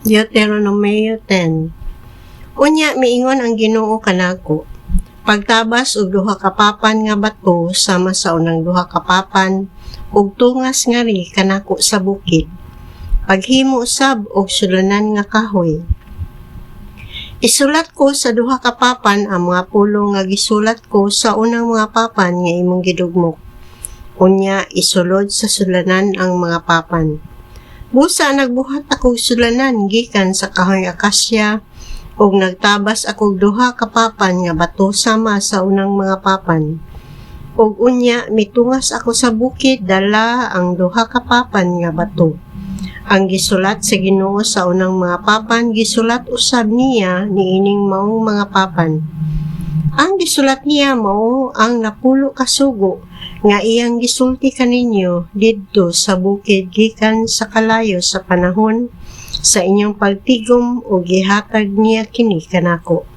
Deuteronomio 10. Unya miingon ang Ginoo kanako, pagtabas og duha ka papan nga bato sama sa unang duha ka papan ug tungas nga ri kanako sa bukid. Paghimo usab og sulanan nga kahoy. Isulat ko sa duha ka papan ang mga pulong nga gisulat ko sa unang mga papan nga imong gidugmok. Unya isulod sa sulanan ang mga papan. Busa nagbuhat akong sulanan gikan sa kahoy akasya ug nagtabas akong duha ka papan nga bato sama sa unang mga papan. Ug unya mitungas ako sa bukid dala ang duha ka papan nga bato. Ang gisulat sa Ginoo sa unang mga papan gisulat usab niya niining maong mga papan. Ang gisulat niya mao ang napulo ka sugo nga iyang gisulti kaninyo didto sa bukid gikan sa kalayo sa panahon sa inyong pagtigom o gihatag niya kini kanako.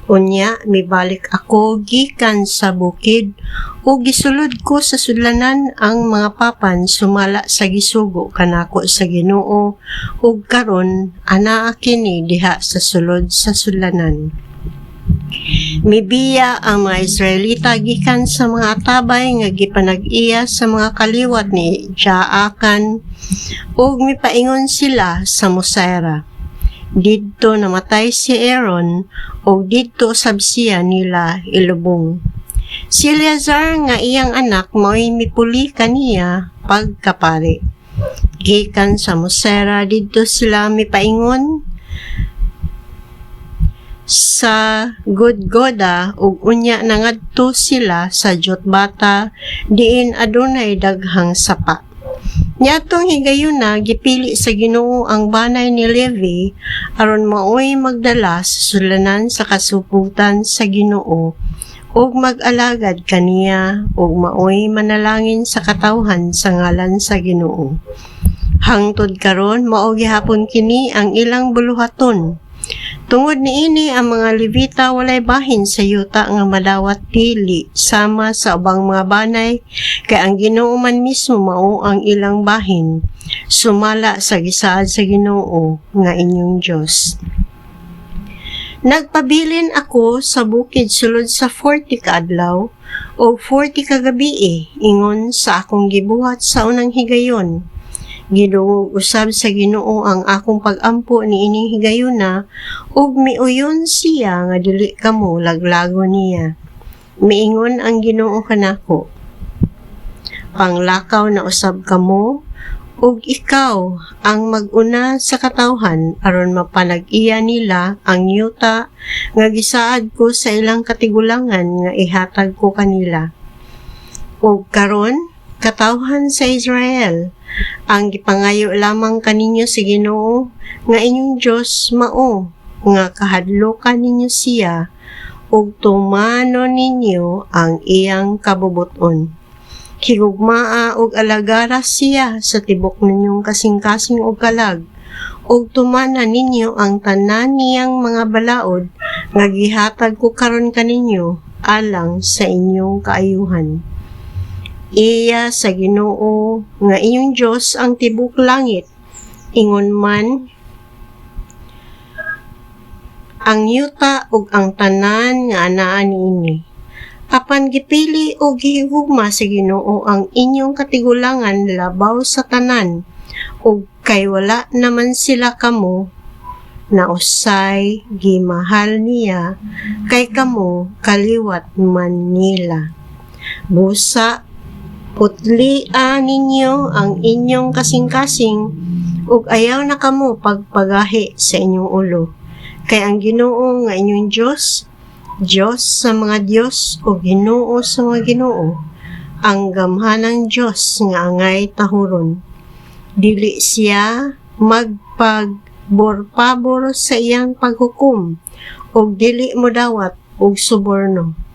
Unya mibalik ako gikan sa bukid o gisulod ko sa sudlanan ang mga papan sumala sa gisugo kanako sa Ginoo ug karon anaa kini diha sa sulod sa sudlanan. Mibiya ang mga Israelita gikan sa mga tabay nga gipanag-iya sa mga kaliwat ni Jaakan ug mipaingon sila sa Mosera. Didto namatay si Aaron ug didto usab siya nila ilubong. Si Eleazar nga iyang anak mao'y mipuli kaniya pagkapari. Gikan sa Mosera didto sila mipaingon sa Gudgoda ug unya nangadto sila sa Jotbata diin adunay daghang sapa. Niadtong higayuna gipili sa Ginoo ang banay ni Levi aron maoy magdala sa sulanan sa kasuputan sa Ginoo ug mag-alagad kaniya ug maoy manalangin sa katawhan sa ngalan sa Ginoo. Hangtod karon mao gihapon kini ang ilang buluhaton. Tungod niini ang mga Levita walay bahin sa yuta nga madawat dili sama sa ubang mga banay kay ang Ginoo man mismo mao ang ilang bahin sumala sa gisaad sa Ginoo nga inyong Dios. Nagpabilin ako sa bukid sulod sa 40 ka adlaw o 40 ka gabii ingon sa akong gibuhat sa unang higayon. Gidungog usab sa Ginoo ang akong pag-ampo niining higayuna ug miuyon siya nga dili kamo laglago niya. Miingon ang Ginoo kanako, panglakaw na usab kamo ug ikaw ang mag-una sa katawhan aron mapanag-iya nila ang yuta nga gisaad ko sa ilang katigulangan nga ihatag ko kanila. Ug karon katawhan sa Israel, ang gipangayo lamang kaninyo si Ginoo nga inyong Dios mao nga kahadlokan ninyo siya ug tumano ninyo ang iyang kabubuton. Higugmaa ug alagara siya sa tibok ninyong kasing-kasing ug kalag ug tumana ninyo ang tanan niyang mga balaod nga gihatag ko karon kaninyo alang sa inyong kaayuhan. Iya sa Ginoo nga inyong Dios ang tibok langit, ingon man ang yuta ug ang tanan nga anaa niini. Apan gipili o gihigugma sa Ginoo ang inyong katigulangan labaw sa tanan, ug kay wala naman sila kamo na usay gimahal niya kay kamo kaliwat man nila. Busa putlian ninyo ang inyong kasing-kasing ug ayaw na kamo pagpagahi sa inyong ulo. Kay ang Ginoo nga inyong Dios, Dios sa mga Dios o Ginoo sa mga Ginoo, ang gamhanang Dios nga angay tahuron. Dili siya magpabor sa iyang paghukom ug dili mo dawat og suborno.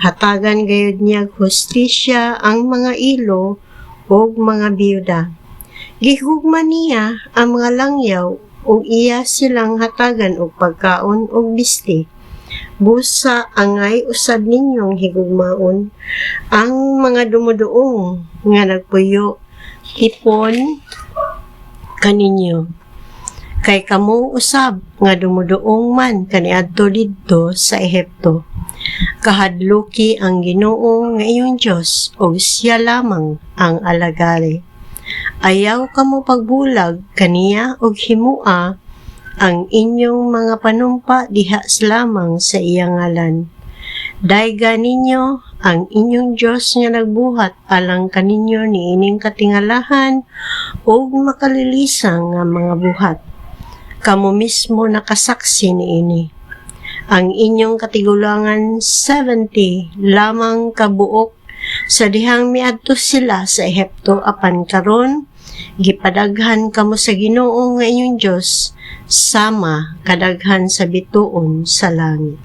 Hatagan gayud niya hustisya ang mga ilo ug mga biyuda. Gihugma niya ang mga langyaw ug iya silang hatagan og pagkaon ug bisti. Busa angay usab ninyong higugmaon ang mga dumuduong nga nagpuyo tipon kaninyo. Kay kamo usab nga dumuduong man kaniadto didto sa Ehipto. Kahadluki ang Ginoo nga iyong Dios o siya lamang ang alagari. Ayaw kamo pagbulag kaniya og himua ang inyong mga panumpa diha lamang sa iyang ngalan. Dayga ninyo ang inyong Diyos nga nagbuhat alang kaninyo niining katingalahan ug makalilisang nga mga buhat. Kamo mismo nakasaksi niini. Ang inyong katigulangan 70 lamang kabuok sa dihang miadto sila sa Ehipto apan karon gipadaghan kamo sa Ginoo nga inyong Dios sama kadaghan sa bituon sa langit.